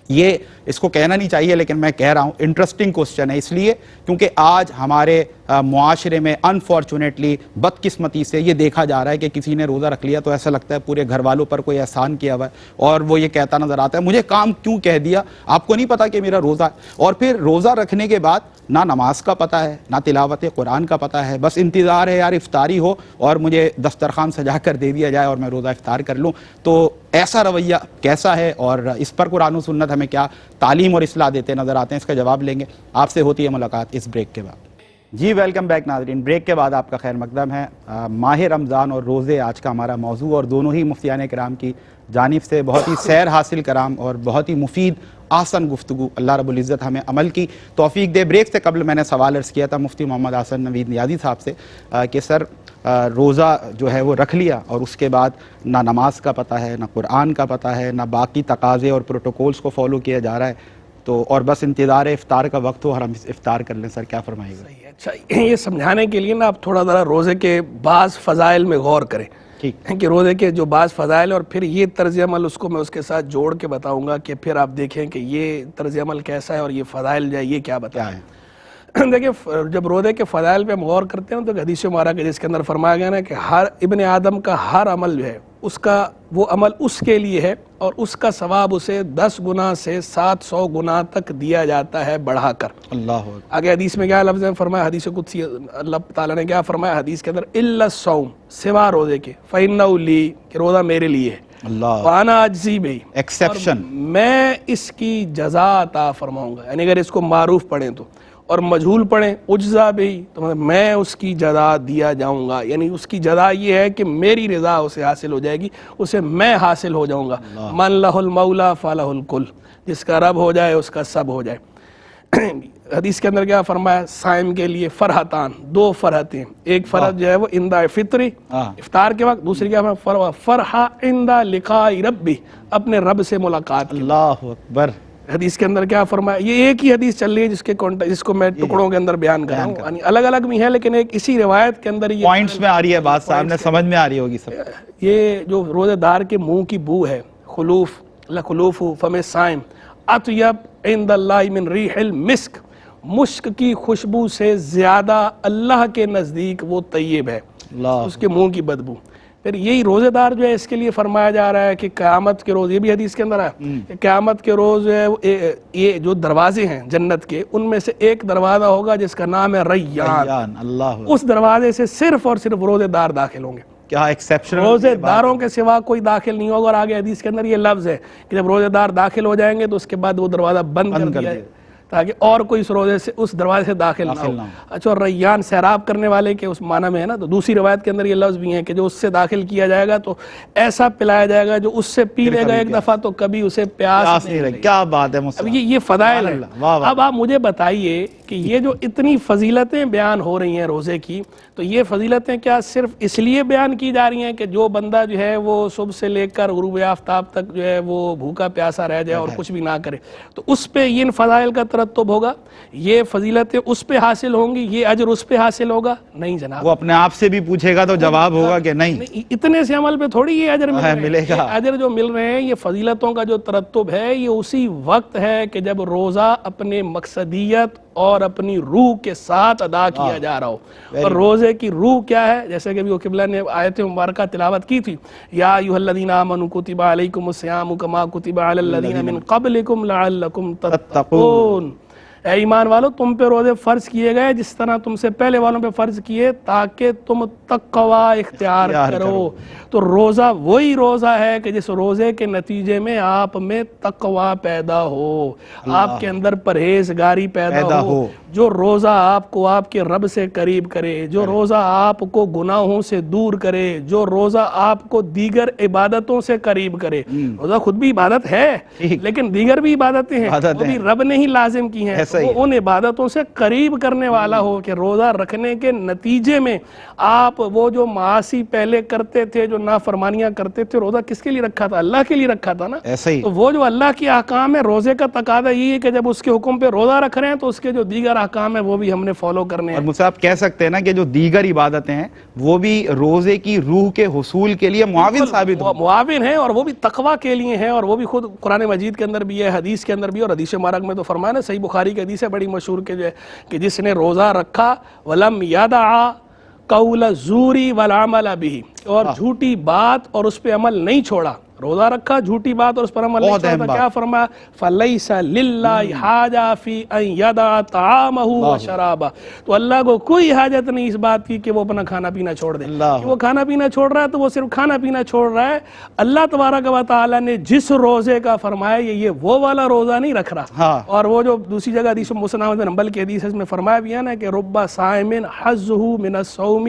یہ اس کو کہنا نہیں چاہیے لیکن میں کہہ رہا ہوں، انٹرسٹنگ کوسچن ہے اس لیے کیونکہ آج ہمارے معاشرے میں انفارچونیٹلی بدقسمتی سے یہ دیکھا جا رہا ہے کہ کسی نے روزہ رکھ لیا تو ایسا لگتا ہے پورے گھر والوں پر کوئی احسان کیا ہوا ہے، اور وہ یہ کہتا نظر آتا ہے مجھے کام کیوں کہہ دیا، آپ کو نہیں پتا کہ میرا روزہ ہے. اور پھر روزہ رکھنے کے بعد نہ نماز کا پتہ ہے نہ تلاوت قرآن کا پتہ ہے، بس انتظار ہے یار افطاری ہو اور مجھے دسترخوان سجا کر دے دیا جائے اور میں روزہ افطار کر لوں. تو ایسا رویہ کیسا ہے اور اس پر قرآن و سنت ہمیں کیا تعلیم اور اصلاح دیتے نظر آتے ہیں، اس کا جواب لیں گے. آپ سے ہوتی ہے ملاقات اس بریک کے بعد. جی ویلکم بیک ناظرین، بریک کے بعد آپ کا خیر مقدم ہے. ماہ رمضان اور روزے آج کا ہمارا موضوع، اور دونوں ہی مفتیان کرام کی جانب سے بہت ہی سیر حاصل کرام اور بہت ہی مفید آسن گفتگو، اللہ رب العزت ہمیں عمل کی توفیق دے. بریک سے قبل میں نے سوال عرض کیا تھا مفتی محمد حسن نوید نیازی صاحب سے کہ سر روزہ جو ہے وہ رکھ لیا اور اس کے بعد نہ نماز کا پتہ ہے نہ قرآن کا پتہ ہے نہ باقی تقاضے اور پروٹوکولز کو فالو کیا جا رہا ہے، تو اور بس انتظار افطار کا وقت ہو اور ہم افطار کر لیں، سر کیا فرمائیے گا؟ اچھا، یہ سمجھانے کے لیے نا آپ تھوڑا ذرا روزے کے بعض فضائل میں غور کریں کہ روزے کے جو بعض فضائل اور پھر یہ طرز عمل اس کو میں اس کے ساتھ جوڑ کے بتاؤں گا کہ پھر آپ دیکھیں کہ یہ طرز عمل کیسا ہے اور یہ فضائل جو ہے یہ کیا بتائیں. دیکھیں جب روزے کے فضائل پہ ہم غور کرتے ہیں تو حدیث مبارک جس کے اندر فرمایا گیا نا کہ ہر ابن آدم کا ہر عمل جو ہے اس کا وہ عمل اس کے لیے ہے اور اس کا ثواب اسے 10 گنا سے 700 گنا تک دیا جاتا ہے بڑھا کر. اللہ آگے حدیث میں کیا لفظ ہے فرمایا، حدیث قدسی اللہ تعالیٰ نے کیا فرمایا حدیث کے اندر، الا الصوم، سوا روزے کے، فإنہ لی، کہ روزہ میرے لیے ہے، اللہ وانا اجزی بہ، ایکسیپشن، میں اس کی جزا عطا فرماؤں گا. یعنی اگر اس کو معروف پڑھیں تو اور مجہول پڑھیں اجزا بھی، تو میں اس کی جزا دیا جاؤں گا. یعنی اس کی جزا یہ ہے کہ میری رضا اسے حاصل ہو جائے گی، اسے میں حاصل ہو جاؤں گا. من لہ المولا فلہ الکل، جس کا رب ہو جائے اس کا سب ہو جائے. حدیث کے اندر کیا فرمایا، صائم کے لیے فرحتان، 2 فرحتیں، ایک فرحت جو ہے وہ عند فطری، افطار کے وقت، دوسری کیا فرحہ عند لقاء ربی، اپنے رب سے ملاقات. اللہ اکبر. حدیث کے اندر کیا فرمایا، یہ ایک ہی حدیث چل رہی ہے جس کو میں ٹکڑوں کے اندر بیان کر رہا ہوں، یعنی الگ الگ بھی ہے لیکن ایک اسی روایت کے اندر یہ پوائنٹس میں آ رہی ہے بات، صاحب نے سمجھ میں آ رہی ہوگی سب. یہ جو روزے دار کے منہ کی بو ہے، خلوف فم صائم اطیب عند اللہ من ریح المسک، مشک کی خوشبو سے زیادہ اللہ کے نزدیک وہ طیب ہے اس کے منہ کی بدبو. پھر یہی روزے دار جو ہے اس کے لیے فرمایا جا رہا ہے کہ قیامت کے روز، یہ بھی حدیث کے اندر ہے کہ قیامت کے روز یہ جو دروازے ہیں جنت کے، ان میں سے ایک دروازہ ہوگا جس کا نام ہے ریان. اللہ، اس دروازے سے صرف اور صرف روزے دار داخل ہوں گے. کیا ایکسیپشن، روزے داروں کے سوا کوئی داخل نہیں ہوگا. اور آگے حدیث کے اندر یہ لفظ ہے کہ جب روزے دار داخل ہو جائیں گے تو اس کے بعد وہ دروازہ بند کر دیا جائے تاکہ اور کوئی اس دروازے سے داخل نہ ہو. اچھا، اور ریان سیراب کرنے والے کے اس معنی میں ہے نا، تو دوسری روایت کے اندر یہ لفظ بھی ہے کہ جو اس سے داخل کیا جائے گا تو ایسا پلایا جائے گا جو اس سے پی لے گا ایک دفعہ تو کبھی اسے پیاس نہیں لگے. کیا بات ہے. اب یہ فضائل ہے. اب آپ مجھے بتائیے کہ یہ جو اتنی فضیلتیں بیان ہو رہی ہیں روزے کی، تو یہ فضیلتیں کیا صرف اس لیے بیان کی جا رہی ہیں کہ جو بندہ جو ہے وہ صبح سے لے کر غروب آفتاب تک جو ہے وہ بھوکا پیاسا رہ جائے اور کچھ بھی نہ کرے تو اس پہ ان فضائل کا ترتب ہوگا، یہ فضیلتیں اس پہ حاصل ہوں گی، یہ اجر اس پہ حاصل ہوگا؟ نہیں جناب. وہ اپنے آپ سے بھی پوچھے گا تو جواب ہوگا کہ نہیں، اتنے سے عمل پہ تھوڑی یہ اجر ملے گا. اجر جو مل رہے ہیں، یہ فضیلتوں کا جو ترتب ہے یہ اسی وقت ہے کہ جب روزہ اپنے مقصدیت اور اپنی روح کے ساتھ ادا کیا جا رہا ہو. اور روزے کی روح کیا ہے؟ جیسے کہ ابھی قبلہ نے آیت مبارکہ تلاوت کی تھی، یا ایھا الذین آمنوا کتب علیکم الصیام کما کتب علی الذین من قبلکم لعلکم تتقون. اے ایمان والو، تم پہ روزے فرض کیے گئے جس طرح تم سے پہلے والوں پہ فرض کیے تاکہ تم تقوی اختیار کرو. تو روزہ وہی روزہ ہے کہ جس روزے کے نتیجے میں آپ میں تقوی پیدا ہو، آپ کے اندر پرہیزگاری پیدا ہو. جو روزہ آپ کو آپ کے رب سے قریب کرے، جو روزہ آپ کو گناہوں سے دور کرے، جو روزہ آپ کو دیگر عبادتوں سے قریب کرے. روزہ خود بھی عبادت ہے لیکن دیگر بھی عبادتیں ہیں، وہ بھی رب نے ہی لازم کی ہیں. صحیح وہ ان عبادتوں سے قریب کرنے والا ہو کہ روزہ رکھنے کے نتیجے میں آپ وہ جو معاصی پہلے کرتے تھے، جو نافرمانیاں کرتے تھے، روزہ کس کے لیے رکھا تھا؟ اللہ کے لیے رکھا تھا نا. ایسا ہی تو وہ جو اللہ کے احکام ہے، روزے کا تقاضا یہ ہے کہ جب اس کے حکم پہ روزہ رکھ رہے ہیں تو اس کے جو دیگر احکام ہیں وہ بھی ہم نے فالو کرنے ہیں. اور مجھ سے آپ کہہ سکتے ہیں نا کہ جو دیگر عبادتیں ہیں وہ بھی روزے کی روح کے حصول کے لیے معاون ثابت ہوں. معاون ہیں، اور وہ بھی تقوی کے لیے ہیں، اور وہ بھی خود قرآن مجید کے اندر بھی ہے، حدیث کے اندر بھی. اور حدیث مبارک میں تو فرمایا نا، صحیح بخاری کی حدیث ہے بڑی مشہور کہ جس نے روزہ رکھا ولم یدع قول الزور والعمل به، اور جھوٹی بات اور اس پہ عمل نہیں چھوڑا. روزہ رکھا، جھوٹی بات اور اس پر عمل نہیں چھوڑا. کیا فرمایا؟ فلیس للہ حاجہ فی ان یدع طعامہ وشرابہ. تو اللہ کو کوئی حاجت نہیں اس بات کی کہ وہ اپنا کھانا پینا چھوڑ دے. کہ وہ کھانا پینا چھوڑ رہا ہے تو وہ صرف کھانا پینا چھوڑ رہا ہے. اللہ تبارک و تعالیٰ نے جس روزے کا فرمایا یہ وہ والا روزہ نہیں رکھ رہا. اور وہ جو دوسری جگہ حدیث مسند احمد بن حنبل کی حدیث ہے، اس میں فرمایا بھی ہے نا کہ رب صائم حظہ من الصوم،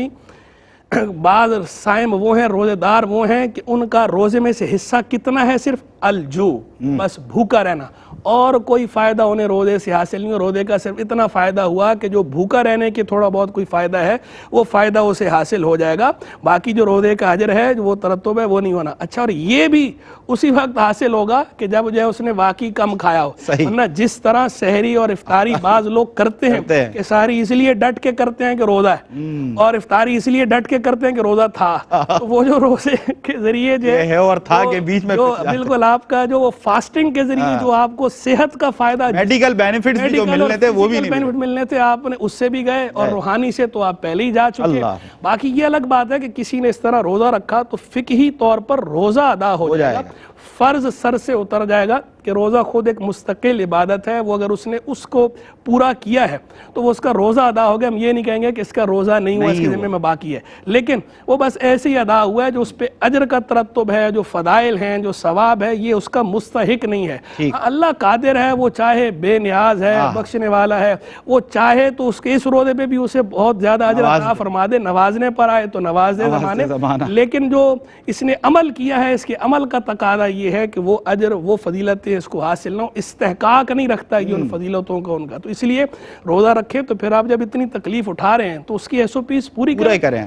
بعض صائم وہ ہیں، روزے دار وہ ہیں کہ ان کا روزے میں سے حصہ کتنا ہے؟ صرف الجو، بس بھوکا رہنا، اور کوئی فائدہ انہیں روزے سے حاصل نہیں. روزے کا صرف اتنا فائدہ ہوا کہ جو بھوکا رہنے کے تھوڑا بہت کوئی فائدہ ہے وہ فائدہ اسے حاصل ہو جائے گا، باقی جو روزے کا اجر ہے وہ ترتب ہے وہ نہیں ہونا. اچھا، اور یہ بھی اسی وقت حاصل ہوگا کہ جب جو ہے اس نے واقعی کم کھایا ہو. ورنہ جس طرح سحری اور افطاری بعض لوگ کرتے ہیں کہ سحری اس لیے ڈٹ کے کرتے ہیں کہ روزہ ہے، اور افطاری اس لیے ڈٹ کے کرتے ہیں کہ روزہ تھا. تو وہ جو روزے کے ذریعے جو ہے اور تھا کے بیچ میں بالکل آپ کا جو فاسٹنگ کے ذریعے جو آپ کو صحت کا فائدہ، میڈیکل بینیفٹس بھی جو ملنے تھے وہ بھی نہیں بینیفٹ ملنے تھے، آپ نے اس سے بھی گئے، اور روحانی سے تو آپ پہلے ہی جا چکے. باقی یہ الگ بات ہے کہ کسی نے اس طرح روزہ رکھا تو فقہی طور پر روزہ ادا ہو جائے گا، فرض سر سے اتر جائے گا کہ روزہ خود ایک مستقل عبادت ہے. وہ اگر اس نے اس کو پورا کیا ہے تو وہ اس کا روزہ ادا ہو گیا. ہم یہ نہیں کہیں گے کہ اس کا روزہ نہیں ہوا، اس کے ذمہ میں باقی ہے، لیکن وہ بس ایسے ہی ادا ہوا ہے. جو اس پہ اجر کا ترتب ہے، جو فضائل ہیں، جو ثواب ہے، یہ اس کا مستحق نہیں ہے. اللہ قادر ہے، وہ چاہے بے نیاز ہے، بخشنے والا ہے، وہ چاہے تو اس کے اس روزے پہ بھی اسے بہت زیادہ اجر عطا فرما دے. نوازنے پر آئے تو نواز دے زمانے. لیکن جو اس نے عمل کیا ہے، اس کے عمل کا تقاضا یہ ہے کہ وہ اجر، وہ فضیلتیں اس کو حاصل نہ ہو. استحقاق نہیں رکھتا یہ ان فضیلتوں کا ان کا. تو اس لیے روزہ رکھے تو پھر آپ جب اتنی تکلیف اٹھا رہے ہیں تو اس کی SOPs پوری کریں.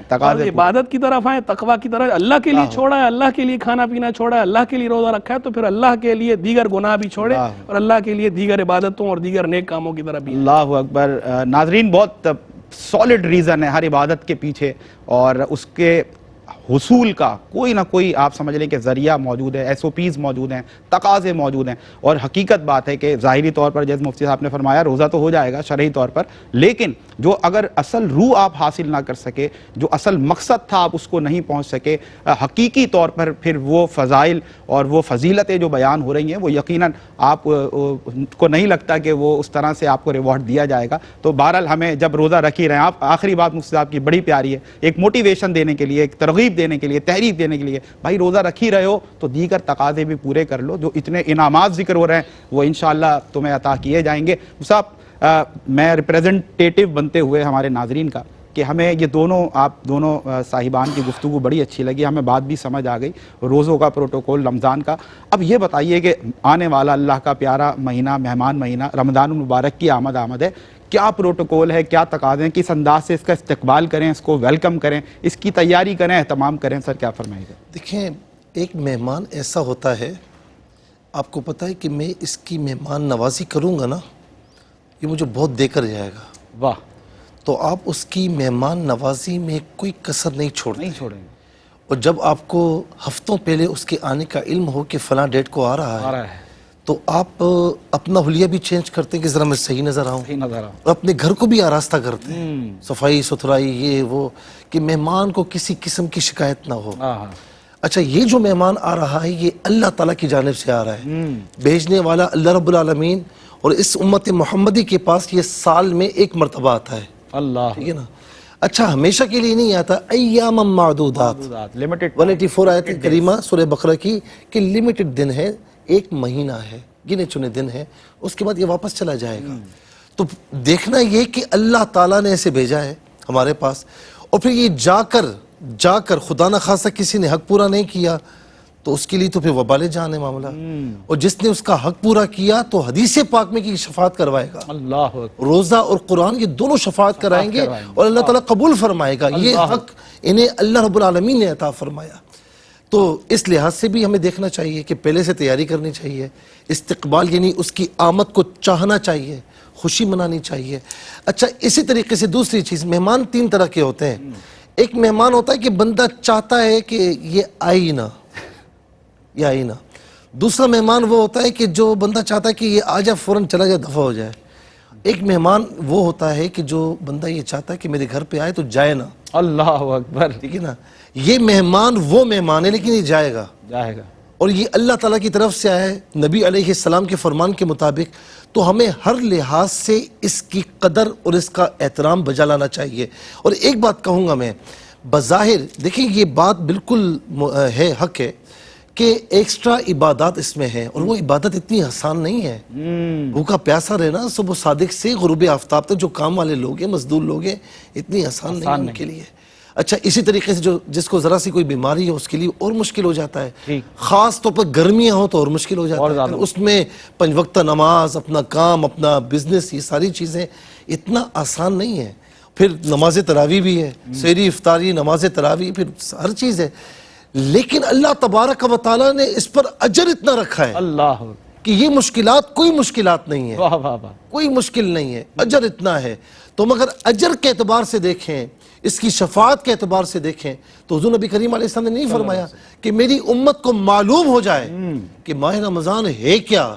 عبادت کی طرف آئیں، تقوی کی طرف. اللہ کے لیے چھوڑا ہے، اللہ کے لیے کھانا پینا چھوڑا ہے، اللہ کے لیے روزہ رکھا ہے، تو پھر اللہ کے لیے دیگر گناہ بھی چھوڑے اور اللہ کے لیے دیگر عبادتوں اور دیگر نیک کاموں کی طرف بھی. اللہ اکبر. ناظرین، بہت سالڈ ریزن ہے ہر عبادت کے پیچھے، اور اس کے حصول کا کوئی نہ کوئی آپ سمجھ لیں کہ ذریعہ موجود ہے، SOPs موجود ہیں، تقاضے موجود ہیں. اور حقیقت بات ہے کہ ظاہری طور پر جیسے مفتی صاحب نے فرمایا روزہ تو ہو جائے گا شرعی طور پر، لیکن جو اگر اصل روح آپ حاصل نہ کر سکے، جو اصل مقصد تھا آپ اس کو نہیں پہنچ سکے حقیقی طور پر، پھر وہ فضائل اور وہ فضیلتیں جو بیان ہو رہی ہیں وہ یقیناً آپ کو نہیں لگتا کہ وہ اس طرح سے آپ کو ریوارڈ دیا جائے گا. تو بہرحال ہمیں جب روزہ رکھ ہی رہے ہیں، آپ آخری بات مفتی صاحب کی بڑی پیاری ہے، ایک موٹیویشن دینے کے لیے، ایک ترغیب دینے کے لیے، تحریک دینے کے لیے، بھائی روزہ رکھ ہی رہے ہو تو دیگر تقاضے بھی پورے کر لو. جو اتنے انعامات ذکر ہو رہے ہیں وہ انشاءاللہ تمہیں عطا کیے جائیں گے. صاحب، میں ریپریزنٹیٹیو بنتے ہوئے ہمارے ناظرین کا کہ ہمیں یہ دونوں آپ دونوں صاحبان کی گفتگو بڑی اچھی لگی، ہمیں بات بھی سمجھ آ گئی روزوں کا پروٹوکول رمضان کا. اب یہ بتائیے کہ آنے والا اللہ کا پیارا مہینہ، مہمان مہینہ رمضان المبارک کی آمد ہے، کیا پروٹوکول ہے، کیا تقاضے ہیں، کس انداز سے اس کا استقبال کریں، اس کو ویلکم کریں، اس کی تیاری کریں، اہتمام کریں؟ سر کیا فرمائیں گے؟ دیکھیں، ایک مہمان ایسا ہوتا ہے، آپ کو پتہ ہے کہ میں اس کی مہمان نوازی کروں گا نا، یہ مجھے بہت دے کر جائے گا. واہ. تو آپ اس کی مہمان نوازی میں کوئی کسر نہیں چھوڑیں گے. اور جب آپ کو ہفتوں پہلے اس کے آنے کا علم ہو کہ فلاں ڈیٹ کو آ رہا ہے تو آپ اپنا حلیہ بھی چینج کرتے ہیں کہ ذرا میں صحیح نظر آؤں، اور اپنے گھر کو بھی آراستہ کرتے ہیں، صفائی ستھرائی یہ وہ، کہ مہمان کو کسی قسم کی شکایت نہ ہو. اچھا، یہ جو مہمان آ رہا ہے یہ اللہ تعالیٰ کی جانب سے آ رہا ہے، بھیجنے والا اللہ رب العالمین، اور اس امت محمدی کے پاس یہ سال میں ایک مرتبہ آتا ہے. اللہ، ٹھیک ہے نا. اچھا، ہمیشہ کے لیے نہیں آتا، ایام معدودات، 184 آیت کریمہ سورہ بقرہ کی، کہ لمیٹڈ دن ہے، ایک مہینہ ہے، گنے چنے دن ہے، اس کے بعد یہ واپس چلا جائے گا. تو دیکھنا یہ کہ اللہ تعالیٰ نے اسے بھیجا ہے ہمارے پاس، اور پھر یہ جا کر خدا نہ خواستہ کسی نے حق پورا نہیں کیا تو اس کے لیے تو پھر وبال جان ہے معاملہ. اور جس نے اس کا حق پورا کیا تو حدیث پاک میں کی شفاعت کروائے گا. اللہ اکبر. روزہ اور قرآن یہ دونوں شفاعت کرائیں گے اور اللہ تعالیٰ قبول فرمائے گا. یہ حق انہیں اللہ رب العالمین نے عطا فرمایا. تو اس لحاظ سے بھی ہمیں دیکھنا چاہیے کہ پہلے سے تیاری کرنی چاہیے. استقبال یعنی اس کی آمد کو چاہنا چاہیے, خوشی منانی چاہیے. اچھا, اسی طریقے سے دوسری چیز, مہمان 3 طرح کے ہوتے ہیں. ایک مہمان ہوتا ہے کہ بندہ چاہتا ہے کہ یہ آئی نہ, یہ آئی نہ. دوسرا مہمان وہ ہوتا ہے کہ جو بندہ چاہتا ہے کہ یہ آ جائے, فوراً چلا جائے, دفع ہو جائے. ایک مہمان وہ ہوتا ہے کہ جو بندہ یہ چاہتا ہے کہ میرے گھر پہ آئے تو جائے نہ. اللہ اکبر. ٹھیک ہے نا. یہ مہمان وہ مہمان ہے لیکن یہ جائے گا, جائے گا. اور یہ اللہ تعالیٰ کی طرف سے آیا ہے نبی علیہ السلام کے فرمان کے مطابق. تو ہمیں ہر لحاظ سے اس کی قدر اور اس کا احترام بجا لانا چاہیے. اور ایک بات کہوں گا میں, بظاہر دیکھیں یہ بات بالکل ہے, حق ہے کہ ایکسٹرا عبادات اس میں ہیں, اور وہ عبادت اتنی آسان نہیں ہے. بھوکا پیاسا رہنا صبح صادق سے غروب آفتاب تک, جو کام والے لوگ ہیں, مزدور لوگ ہیں, اتنی آسان نہیں ہے ان کے لیے. اچھا, اسی طریقے سے جس کو ذرا سی کوئی بیماری ہے اس کے لیے اور مشکل ہو جاتا ہے. خاص طور پر گرمیاں ہوں تو اور مشکل ہو جاتا ہے. اس میں 5 وقتہ نماز, اپنا کام, اپنا بزنس, یہ ساری چیزیں اتنا آسان نہیں ہے. پھر نماز تراویح بھی ہے, سحری افطاری, نماز تراویح, پھر ہر چیز ہے. لیکن اللہ تبارک و تعالیٰ نے اس پر اجر اتنا رکھا ہے اللہ کہ یہ مشکلات کوئی مشکلات نہیں ہے, واہ واہ واہ, کوئی مشکل نہیں ہے, اجر اتنا ہے. تو مگر اجر کے اعتبار سے دیکھیں, اس کی شفاعت کے اعتبار سے دیکھیں تو حضور نبی کریم علیہ السلام نے نہیں فرمایا کہ میری امت کو معلوم ہو جائے کہ ماہ رمضان ہے کیا,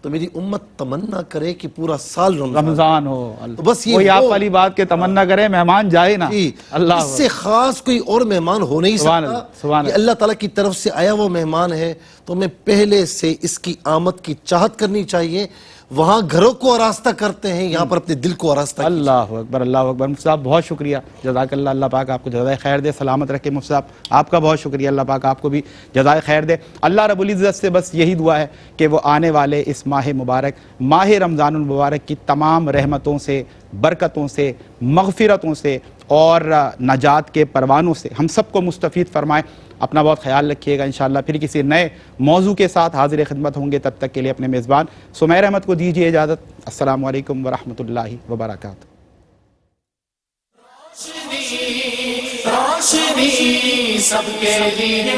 تو میری امت تمنا کرے کہ پورا سال رمضان ہو. تو بس یہ کوئی آپ والی بات کہ تمنا کرے مہمان جائے نا. اللہ اس سے خاص کوئی اور مہمان ہو نہیں سکتا. یہ اللہ تعالیٰ کی طرف سے آیا وہ مہمان ہے, تو ہمیں پہلے سے اس کی آمد کی چاہت کرنی چاہیے. وہاں گھروں کو آراستہ کرتے ہیں, یہاں پر اپنے دل کو آراستہ. اللہ اکبر, اللہ اکبر. مفتی صاحب بہت شکریہ, جزاک اللہ. اللہ پاک آپ کو جزائے خیر دے, سلامت رکھے. مفتی صاحب آپ کا بہت شکریہ, اللہ پاک آپ کو بھی جزائے خیر دے. اللہ رب العزت سے بس یہی دعا ہے کہ وہ آنے والے اس ماہ مبارک, ماہ رمضان المبارک کی تمام رحمتوں سے, برکتوں سے, مغفرتوں سے اور نجات کے پروانوں سے ہم سب کو مستفید فرمائے. اپنا بہت خیال رکھیے گا. انشاءاللہ پھر کسی نئے موضوع کے ساتھ حاضر خدمت ہوں گے. تب تک کے لیے اپنے میزبان سمیر احمد کو دیجیے اجازت. السلام علیکم ورحمۃ اللہ وبرکاتہ. روشنی سب کے لیے,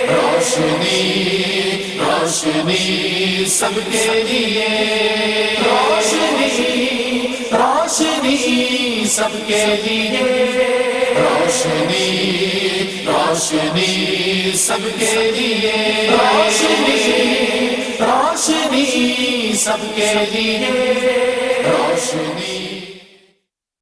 روشنی روشنی سب کے لیے, روشنی روشنی سب کے لیے, روشنی روشنی سب کے لیے, روشنی روشنی سب کے لیے.